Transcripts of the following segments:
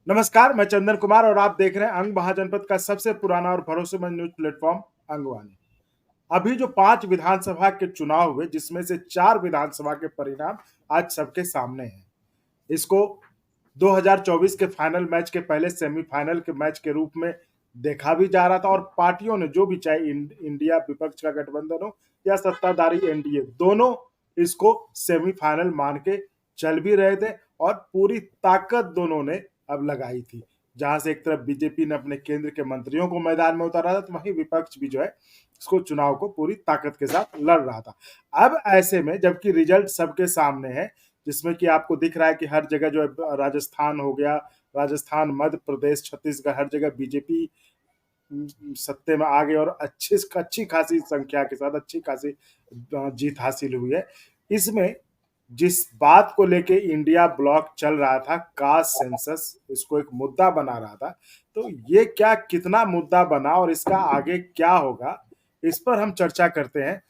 नमस्कार, मैं चंदन कुमार और आप देख रहे हैं अंग महाजनपद का सबसे पुराना और भरोसेमंद न्यूज प्लेटफॉर्म अंगवानी। अभी जो 5 विधानसभा के चुनाव हुए, जिसमें से 4 विधानसभा के परिणाम आज सबके सामने हैं। इसको 2024 के फाइनल मैच के पहले सेमीफाइनल के मैच के रूप में देखा भी जा रहा था और पार्टियों ने जो भी, चाहे इंडिया विपक्ष का गठबंधन हो या सत्ताधारी एनडीए, दोनों इसको सेमीफाइनल मान के चल भी रहे थे और पूरी ताकत दोनों ने अब लगाई थी। जहां से एक तरफ बीजेपी ने अपने केंद्र के मंत्रियों को मैदान में उतारा था, तो वहीं विपक्ष भी जो है इसको चुनाव को पूरी ताकत के साथ लड़ रहा था। अब ऐसे में जबकि रिजल्ट सबके सामने है, जिसमें कि आपको दिख रहा है कि हर जगह जो है, राजस्थान हो गया, राजस्थान, मध्य प्रदेश, छत्तीसगढ़, हर जगह बीजेपी सत्ते में आ गई और अच्छी खासी संख्या के साथ अच्छी खासी जीत हासिल हुई है। इसमें जिस बात को लेके इंडिया ब्लॉक चल रहा था, कास्ट सेंसस, इसको एक मुद्दा बना रहा था, तो ये क्या कितना मुद्दा बना और इसका आगे क्या होगा, इस पर हम चर्चा करते हैं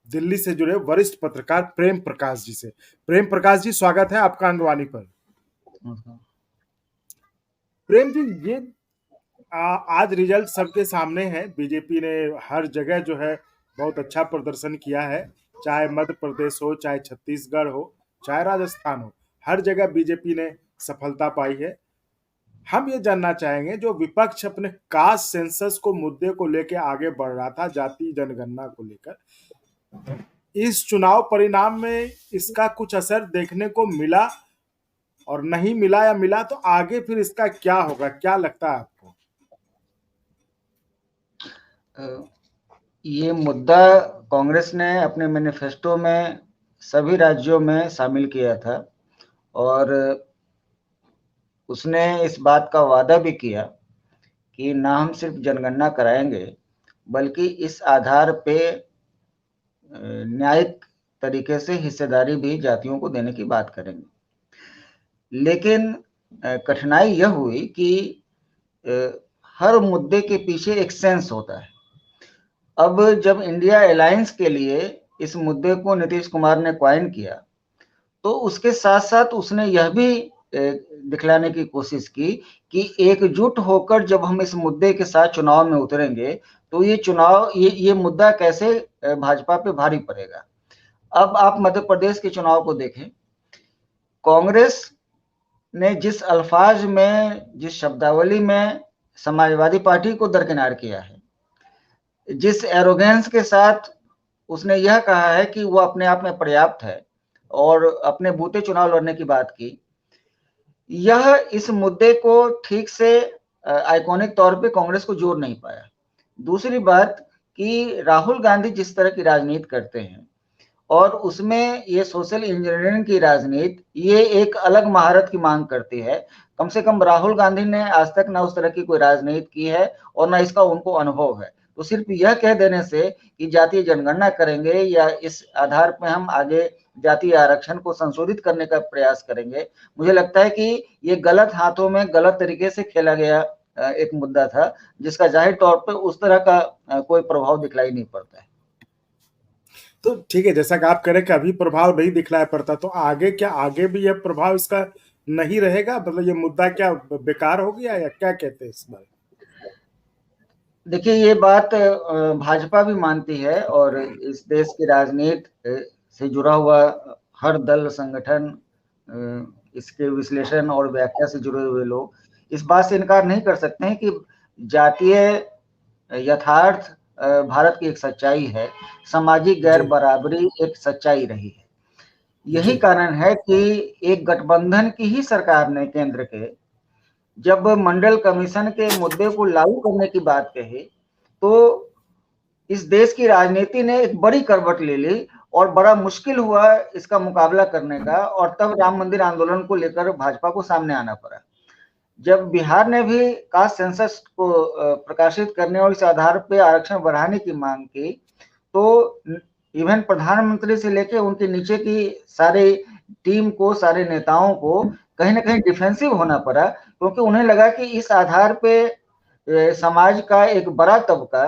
दिल्ली से जुड़े वरिष्ठ पत्रकार प्रेम प्रकाश जी से। प्रेम प्रकाश जी, स्वागत है आपका अंगवानी पर। प्रेम जी, ये आज रिजल्ट सबके सामने है। बीजेपी ने हर जगह जो है बहुत अच्छा प्रदर्शन किया है, चाहे मध्य प्रदेश हो, चाहे छत्तीसगढ़ हो, चाहे राजस्थान हो, हर जगह बीजेपी ने सफलता पाई है। हम ये जानना चाहेंगे, जो विपक्ष अपने कास्ट सेंसस को मुद्दे को लेकर आगे बढ़ रहा था, जाति जनगणना को लेकर, इस चुनाव परिणाम में इसका कुछ असर देखने को मिला और नहीं मिला, या मिला तो आगे फिर इसका क्या होगा, क्या लगता है आपको? ये मुद्दा कांग्रेस ने अपने मैनिफेस्टो में सभी राज्यों में शामिल किया था और उसने इस बात का वादा भी किया कि ना हम सिर्फ जनगणना कराएंगे, बल्कि इस आधार पे न्यायिक तरीके से हिस्सेदारी भी जातियों को देने की बात करेंगे। लेकिन कठिनाई यह हुई कि हर मुद्दे के पीछे एक सेंस होता है। अब जब इंडिया अलायंस के लिए इस मुद्दे को नीतीश कुमार ने क्वाइन किया, तो उसके साथ साथ उसने यह भी दिखलाने की कोशिश की कि एकजुट होकर जब हम इस मुद्दे के साथ चुनाव में उतरेंगे, तो ये मुद्दा कैसे भाजपा पे भारी पड़ेगा। अब आप मध्य प्रदेश के चुनाव को देखें, कांग्रेस ने जिस अल्फाज में, जिस शब्दावली में समाजवादी पार्टी को दरकिनार किया है, जिस एरोगेंस के साथ उसने यह कहा है कि वो अपने आप में पर्याप्त है और अपने बूते चुनाव लड़ने की बात की, यह इस मुद्दे को ठीक से आइकॉनिक तौर पे कांग्रेस को जोड़ नहीं पाया। दूसरी बात कि राहुल गांधी जिस तरह की राजनीति करते हैं और उसमें ये सोशल इंजीनियरिंग की राजनीति, ये एक अलग महारत की मांग करती है। कम से कम राहुल गांधी ने आज तक ना उस तरह की कोई राजनीति की है और ना इसका उनको अनुभव है। तो सिर्फ यह कह देने से कि जातीय जनगणना करेंगे या इस आधार पर हम आगे जातीय आरक्षण को संशोधित करने का प्रयास करेंगे, मुझे लगता है कि ये गलत हाथों में गलत तरीके से खेला गया एक मुद्दा था, जिसका जाहिर तौर पर उस तरह का कोई प्रभाव दिखलाई नहीं पड़ता है। तो ठीक है, जैसा कि आप कह रहे हैं कि अभी प्रभाव नहीं दिखलाई पड़ता, तो आगे क्या, आगे भी यह प्रभाव इसका नहीं रहेगा? मतलब ये मुद्दा क्या बेकार हो गया या क्या कहते हैं इस बारे? देखिए, ये बात भाजपा भी मानती है और इस देश की राजनीति से जुड़ा हुआ हर दल संगठन, इसके विश्लेषण और व्याख्या से जुड़े हुए लोग इस बात से इनकार नहीं कर सकते हैं कि जातीय यथार्थ भारत की एक सच्चाई है, सामाजिक गैर बराबरी एक सच्चाई रही है। यही कारण है कि एक गठबंधन की ही सरकार ने केंद्र के जब मंडल कमीशन के मुद्दे को लागू करने की बात कही, तो इस देश की राजनीति ने एक बड़ी करवट ले ली और बड़ा मुश्किल हुआ इसका मुकाबला करने का, और तब राम मंदिर आंदोलन को लेकर भाजपा को सामने आना पड़ा। जब बिहार ने भी कास्ट सेंसस को प्रकाशित करने और इस आधार पर आरक्षण बढ़ाने की मांग की, तो इवन प्रधानमंत्री से लेकर उनके नीचे की सारी टीम को, सारे नेताओं को कहीं ना कहीं डिफेंसिव होना पड़ा, क्योंकि उन्हें लगा कि इस आधार पे समाज का एक बड़ा तबका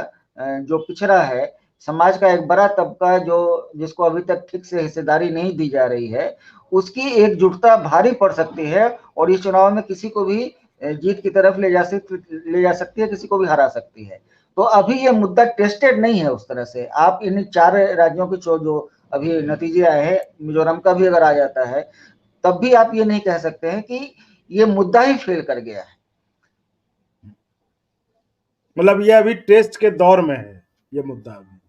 जो पिछड़ा है, समाज का एक बड़ा तबका जो जिसको अभी तक ठीक से हिस्सेदारी नहीं दी जा रही है, उसकी एकजुटता भारी पड़ सकती है और इस चुनाव में किसी को भी जीत की तरफ ले जा सकती है, किसी को भी हरा सकती है। तो अभी ये मुद्दा टेस्टेड नहीं है उस तरह से। आप इन 4 राज्यों के जो अभी नतीजे आए हैं, मिजोरम का भी अगर आ जाता है, तब भी आप ये नहीं कह सकते हैं कि ये मुद्दा ही फेल कर गया है। मतलब ये अभी टेस्ट के दौर में है ये मुद्दा अभी।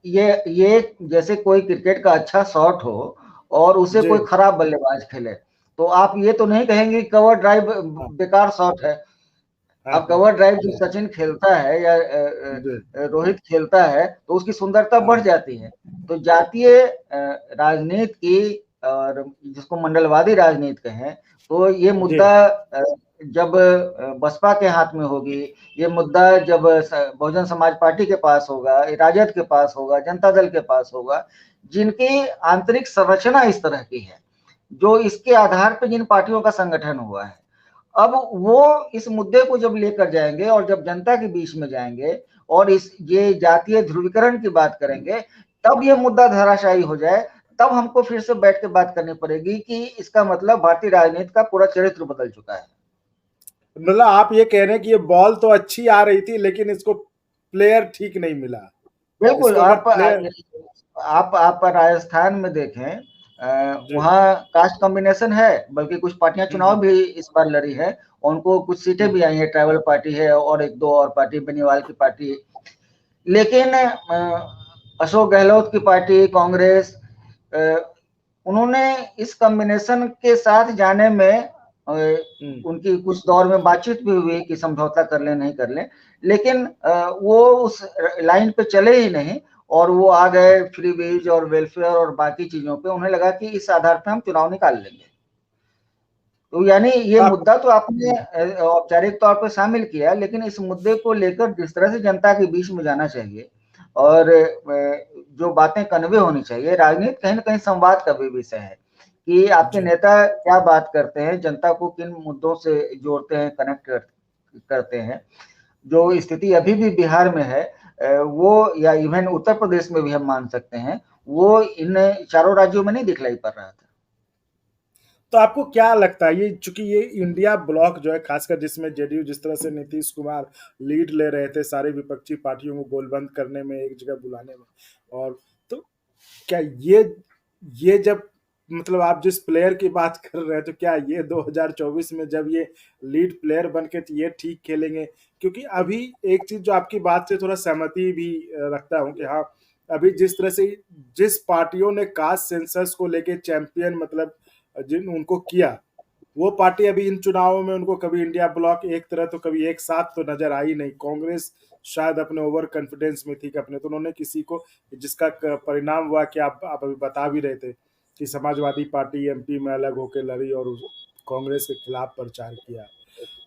ये जैसे कोई क्रिकेट का अच्छा शॉट हो और उसे जी। कोई खराब बल्लेबाज खेले, तो आप ये तो नहीं कहेंगे कवर ड्राइव हाँ बेकार शॉट है। हाँ अब हाँ। कवर ड्राइव जो सचिन खेलता है या जी। रोहित खेलता है, तो उसकी सुंदरता बढ़ हाँ जाती है। तो जातीय राजनीति की, और जिसको मंडलवादी राजनीति कहें, तो ये जी। मुद्दा जब बसपा के हाथ में होगी, ये मुद्दा जब बहुजन समाज पार्टी के पास होगा, राजद के पास होगा, जनता दल के पास होगा, जिनकी आंतरिक संरचना इस तरह की है, जो इसके आधार पर जिन पार्टियों का संगठन हुआ है, अब वो इस मुद्दे को जब लेकर जाएंगे और जब जनता के बीच में जाएंगे और ये जातीय ध्रुवीकरण की बात करेंगे, तब ये मुद्दा धराशायी हो जाए, तब हमको फिर से बैठ के बात करनी पड़ेगी कि इसका मतलब भारतीय राजनीति का पूरा चरित्र बदल चुका है। मतलब आप ये कह रहे हैं कि ये बॉल तो अच्छी आ रही थी लेकिन इसको प्लेयर ठीक नहीं मिला। बिल्कुल। इसको अगर प्लेयर। आप राजस्थान में देखें, जी। वहाँ कास्ट कॉम्बिनेशन है, बल्कि कुछ पार्टियां चुनाव हम्म। भी इस बार लड़ी है, उनको कुछ सीटें हम्म। भी आई है, ट्राइबल पार्टी है और एक दो और पार्टी, बेनीवाल की पार्टी। लेकिन अशोक गहलोत की पार्टी, कांग्रेस, उन्होंने इस कॉम्बिनेशन के साथ जाने में उनकी कुछ दौर में बातचीत भी हुई कि समझौता कर लें नहीं कर लें, लेकिन वो उस लाइन पे चले ही नहीं और वो आ गए फ्री वेज और वेलफेयर और बाकी चीजों पे। उन्हें लगा कि इस आधार पे हम चुनाव निकाल लेंगे। तो यानी ये आप। मुद्दा तो आपने औपचारिक तौर पर शामिल किया, लेकिन इस मुद्दे को लेकर जिस तरह से जनता के बीच में जाना चाहिए और जो बातें कन्वे होनी चाहिए, राजनीति कहीं ना कहीं संवाद का भी विषय है कि आपके जी। नेता क्या बात करते हैं, जनता को किन मुद्दों से जोड़ते हैं, कनेक्ट करते हैं। जो स्थिति अभी भी बिहार में है, वो या इवन उत्तर प्रदेश में भी हम मान सकते हैं, वो इन 4 राज्यों में नहीं दिखलाई पड़ रहा था। तो आपको क्या लगता है ये, चूंकि ये इंडिया ब्लॉक जो है खासकर जिसमें जेडीयू जिस तरह से नीतीश कुमार लीड ले रहे थे सारी विपक्षी पार्टियों को गोलबंद करने में, एक जगह बुलाने में, और तो क्या ये जब मतलब आप जिस प्लेयर की बात कर रहे हैं, तो क्या ये 2024 में जब ये लीड प्लेयर बन के ये ठीक खेलेंगे? क्योंकि अभी एक चीज जो आपकी बात से थोड़ा सहमति भी रखता हूँ कि हाँ, अभी जिस तरह से जिस पार्टियों ने कास्ट सेंसस को लेके चैंपियन मतलब जिन उनको किया, वो पार्टी अभी इन चुनावों में उनको कभी इंडिया ब्लॉक एक तरह तो कभी एक साथ तो नजर आई नहीं। कांग्रेस शायद अपने ओवर कॉन्फिडेंस में थी कि अपने, तो उन्होंने किसी को, जिसका परिणाम हुआ कि आप अभी बता भी रहे थे कि समाजवादी पार्टी एमपी में अलग होकर लड़ी और कांग्रेस के खिलाफ प्रचार किया।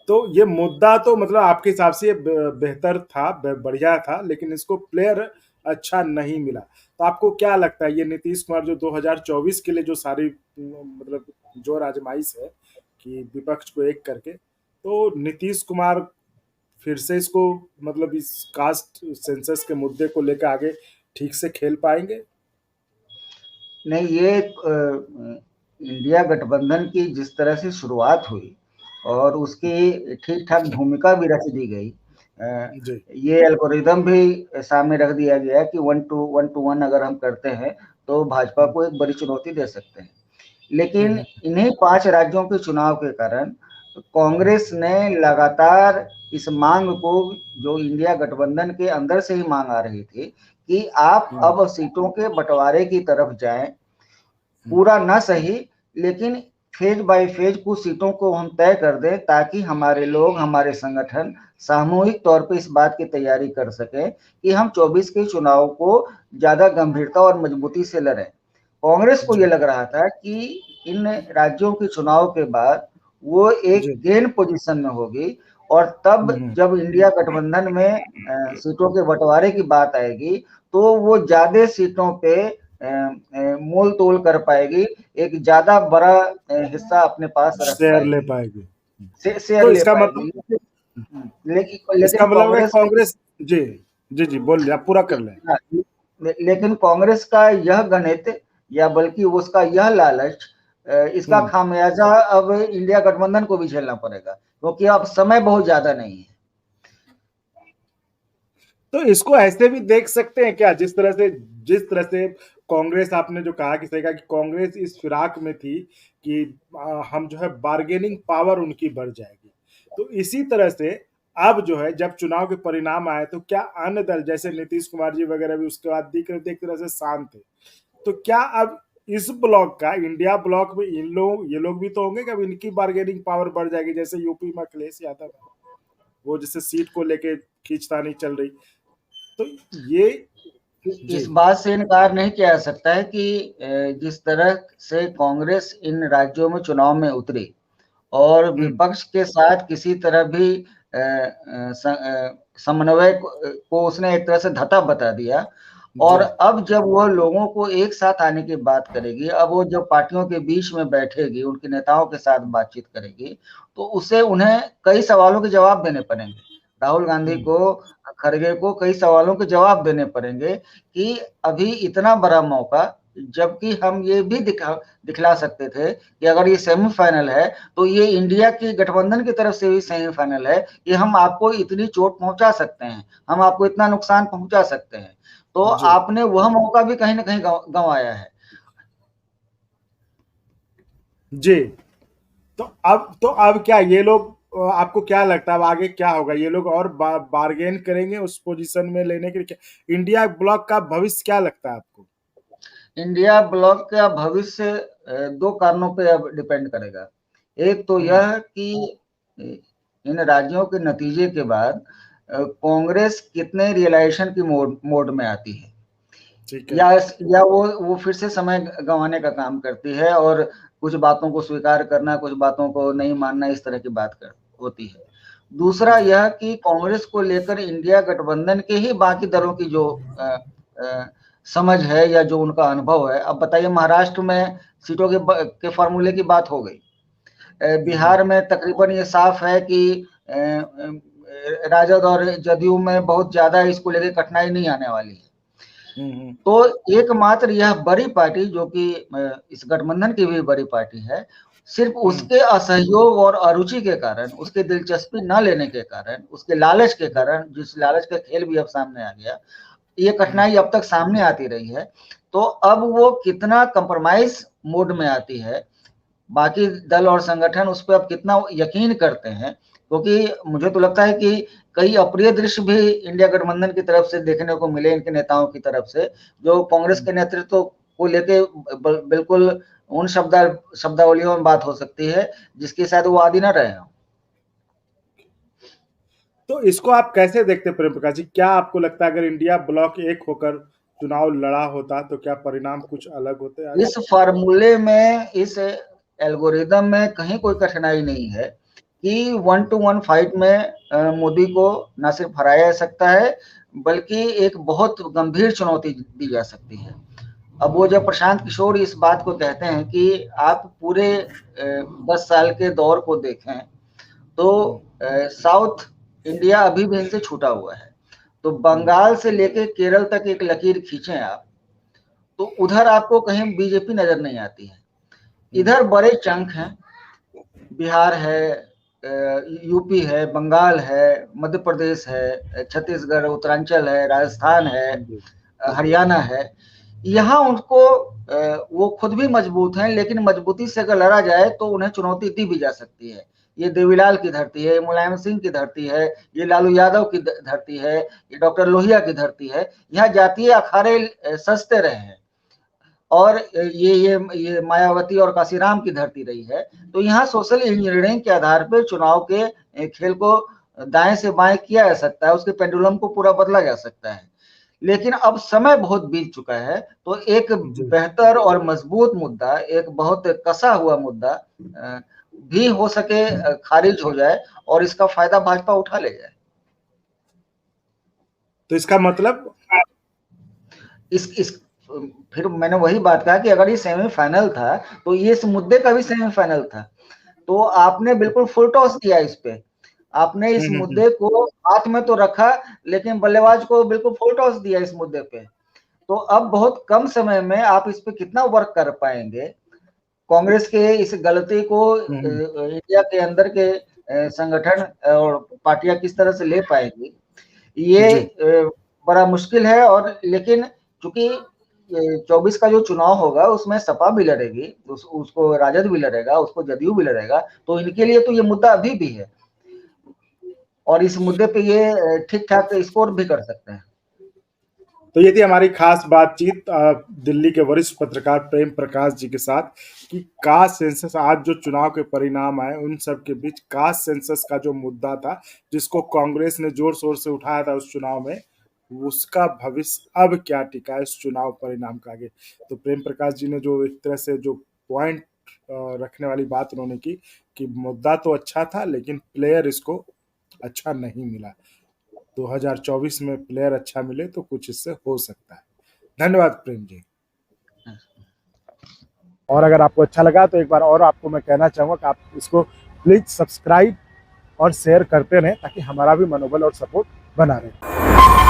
तो ये मुद्दा तो मतलब आपके हिसाब से बेहतर था, बढ़िया था, लेकिन इसको प्लेयर अच्छा नहीं मिला। तो आपको क्या लगता है ये नीतीश कुमार जो 2024 के लिए जो सारी मतलब जो आजमाइश है कि विपक्ष को एक करके, तो नीतीश कुमार फिर से इसको मतलब इस कास्ट सेंसस के मुद्दे को लेकर आगे ठीक से खेल पाएंगे? नहीं, ये इंडिया गठबंधन की जिस तरह से शुरुआत हुई और उसकी ठीक ठाक भूमिका भी रख दी गई, जी। ये एल्गोरिदम भी सामने रख दिया गया कि 1-to-1 अगर हम करते हैं तो भाजपा को एक बड़ी चुनौती दे सकते हैं। लेकिन इन्हीं 5 राज्यों के चुनाव के कारण कांग्रेस ने लगातार इस मांग को, जो इंडिया गठबंधन के अंदर से ही मांग आ रही थी, कि आप अब सीटों के बंटवारे की तरफ जाएं, पूरा ना सही लेकिन फेज बाय फेज कुछ सीटों को हम तय कर दें, ताकि हमारे लोग, हमारे संगठन सामूहिक तौर पे इस बात की तैयारी कर सकें कि हम 24 के चुनाव को ज्यादा गंभीरता और मजबूती से लड़ें। कांग्रेस को यह लग रहा था कि इन राज्यों के चुनाव के बाद वो एक जी। गेन पोजीशन में होगी और तब जब इंडिया गठबंधन में सीटों के बंटवारे की बात आएगी तो वो ज्यादा सीटों पे मोल तोल कर पाएगी, एक ज्यादा बड़ा हिस्सा अपने पास रख शेयर ले पाएगी, पाएगी। शेयर तो ले इसका पाएगी। मतलब, लेकिन इसका मतलब है कांग्रेस, कांग्रेस। जी। जी जी बोलिए, आप पूरा कर लें। लेकिन कांग्रेस का यह गणित या बल्कि उसका यह लालच इसका खामियाजा अब इंडिया गठबंधन को भी झेलना पड़ेगा, क्योंकि अब समय बहुत ज्यादा नहीं है। तो इसको ऐसे भी देख सकते हैं क्या, जिस तरह से कांग्रेस, आपने जो कहा कि सही कहा कि कांग्रेस इस फिराक में थी कि हम जो है बार्गेनिंग पावर उनकी बढ़ जाएगी, तो इसी तरह से अब जो है जब चुनाव के परिणाम आए तो क्या अन्य दल जैसे नीतीश कुमार जी वगैरह भी उसके बाद दिख रहे थे एक तरह से शांत थे, तो क्या अब इस ब्लॉक का, इंडिया ब्लॉक में ये लोग भी तो होंगे कि अब इनकी बार्गेनिंग पावर बढ़ जाएगी, जैसे यूपी में अखिलेश यादव है, वो जैसे सीट को लेके खींचतानी चल रही, तो ये इस जी। बात से इनकार नहीं किया जा सकता है कि जिस तरह से कांग्रेस इन राज्यों में चुनाव में उतरी और विपक्ष के साथ किसी तरह भी समन्वय को उसने एक तरह से धता बता दिया, और अब जब वो लोगों को एक साथ आने की बात करेगी, अब वो जब पार्टियों के बीच में बैठेगी, उनके नेताओं के साथ बातचीत करेगी, तो उसे उन्हें कई सवालों के जवाब देने पड़ेंगे। राहुल गांधी को, खड़गे को कई सवालों के जवाब देने पड़ेंगे कि अभी इतना बड़ा मौका, जबकि हम ये भी दिखला सकते थे कि अगर ये सेमीफाइनल है तो ये इंडिया की गठबंधन की तरफ से भी सेमीफाइनल है कि हम आपको इतनी चोट पहुंचा सकते हैं, हम आपको इतना नुकसान पहुंचा सकते हैं, तो आपने वह मौका भी कहीं ना कहीं गंवाया है। जी। तो अब क्या ये लोग, आपको क्या लगता है अब आगे क्या होगा, ये लोग और बार्गेन करेंगे उस पोजीशन में लेने के लिए? क्या इंडिया ब्लॉक का भविष्य क्या लगता है आपको? इंडिया ब्लॉक का भविष्य दो कारणों पे अब डिपेंड करेगा। एक तो यह कि इन राज्यों के नतीजे के बाद कांग्रेस कितने रियलाइजेशन की मोड में आती है, या वो फिर से समय गंवाने का काम करती है और कुछ बातों को स्वीकार करना, कुछ बातों को नहीं मानना, इस तरह की बात होती है। दूसरा यह कि कांग्रेस को लेकर इंडिया गठबंधन के ही बाकी दलों की जो समझ है या जो उनका अनुभव है। अब बताइए, महाराष्ट्र में सीटों के फॉर्मूले की बात हो गई, बिहार में तकरीबन ये साफ है कि राजद और जदयू में बहुत ज्यादा इसको लेकर कठिनाई नहीं आने वाली है। तो एकमात्र यह बड़ी पार्टी जो कि इस गठबंधन की भी बड़ी पार्टी है, सिर्फ उसके असहयोग और अरुचि के कारण, उसके दिलचस्पी न लेने के कारण, उसके लालच के कारण, जिस लालच का खेल भी अब सामने आ गया, ये कठिनाई अब तक सामने आती रही है। तो अब वो कितना कंप्रोमाइज मोड में आती है, बाकी दल और संगठन उस पर अब कितना यकीन करते हैं, क्योंकि मुझे तो लगता है कि कई अप्रिय दृश्य भी इंडिया गठबंधन की तरफ से देखने को मिले, इनके नेताओं की तरफ से, जो कांग्रेस के नेतृत्व को लेके बिल्कुल उन शब्दावलियों में बात हो सकती है जिसकी शायद वो आदि न रहे हो। तो इसको आप कैसे देखते प्रेम प्रकाश जी? क्या आपको लगता है अगर इंडिया ब्लॉक एक होकर चुनाव लड़ा होता तो क्या परिणाम कुछ अलग होते आज? इस फार्मूले में, इस एल्गोरिदम में कहीं कोई कठिनाई नहीं है कि 1-to-1 फाइट में मोदी को न सिर्फ हराया जा सकता है, बल्कि एक बहुत गंभीर चुनौती दी जा सकती है। अब वो जब प्रशांत किशोर इस बात को कहते हैं कि आप पूरे 10 साल के दौर को देखें तो साउथ इंडिया अभी भी इनसे छूटा हुआ है, तो बंगाल से लेके केरल तक एक लकीर खींचें आप, तो उधर आपको कहीं बीजेपी नजर नहीं आती है। इधर बड़े चंक हैं, बिहार है, यूपी है, बंगाल है, मध्य प्रदेश है, छत्तीसगढ़, उत्तरांचल है, राजस्थान है, हरियाणा है। यहाँ उनको वो खुद भी मजबूत हैं, लेकिन मजबूती से अगर लड़ा जाए तो उन्हें चुनौती दी भी जा सकती है। ये देवीलाल की धरती है, मुलायम सिंह की धरती है, ये लालू यादव की धरती है, ये डॉक्टर लोहिया की धरती है। यहाँ जातीय अखाड़े सजते रहे हैं, और ये मायावती और काशीराम की धरती रही है। तो यहाँ सोशल इंजीनियरिंग के आधार पर चुनाव के खेल को दाएं से बाएं किया जा सकता है, उसके पेंडुलम को पूरा बदला जा सकता है। लेकिन अब समय बहुत बीत चुका है, तो एक बेहतर और मजबूत मुद्दा, एक बहुत कसा हुआ मुद्दा भी हो सके खारिज हो जाए और इसका फायदा भाजपा उठा ले जाए। तो इसका मतलब इस फिर मैंने वही बात कहा कि अगर ये सेमीफाइनल था तो ये इस मुद्दे का भी सेमीफाइनल था, तो आपने बिल्कुल फुल टॉस दिया इस पे, आपने इस मुद्दे को हाथ में तो रखा, लेकिन बल्लेबाज को बिल्कुल फुल टॉस दिया इस मुद्दे पे। तो अब बहुत कम समय में आप इस पे कितना वर्क कर पाएंगे, कांग्रेस के इस गलती को इंडिया के अंदर के संगठन और पार्टियां किस तरह से ले पाएंगी, ये बड़ा मुश्किल है। और लेकिन चूंकि 24 का जो चुनाव होगा उसमें सपा भी लड़ेगी, उसको राजद भी लड़ेगा, उसको जदयू भी लड़ेगा, तो इनके लिए तो ये मुद्दा अभी भी है और इस मुद्दे पे ये ठीक ठाक स्कोर भी कर सकते हैं। तो ये थी हमारी खास बातचीत दिल्ली के वरिष्ठ पत्रकार प्रेम प्रकाश जी के साथ कि कास्ट सेंसस, आज जो चुनाव के परिणाम आए उन सब के बीच कास्ट सेंसस का जो मुद्दा था जिसको कांग्रेस ने जोर शोर से उठाया था उस चुनाव में, उसका भविष्य अब क्या टिका है इस चुनाव परिणाम का आगे। तो प्रेम प्रकाश जी ने जो एक तरह से जो पॉइंट रखने वाली बात उन्होंने की कि मुद्दा तो अच्छा था लेकिन प्लेयर इसको अच्छा नहीं मिला। 2024 में प्लेयर अच्छा मिले तो कुछ इससे हो सकता है। धन्यवाद प्रेम जी। और अगर आपको अच्छा लगा तो एक बार और आपको मैं कहना चाहूंगा कि आप इसको प्लीज सब्सक्राइब और शेयर करते रहें ताकि हमारा भी मनोबल और सपोर्ट बना रहे।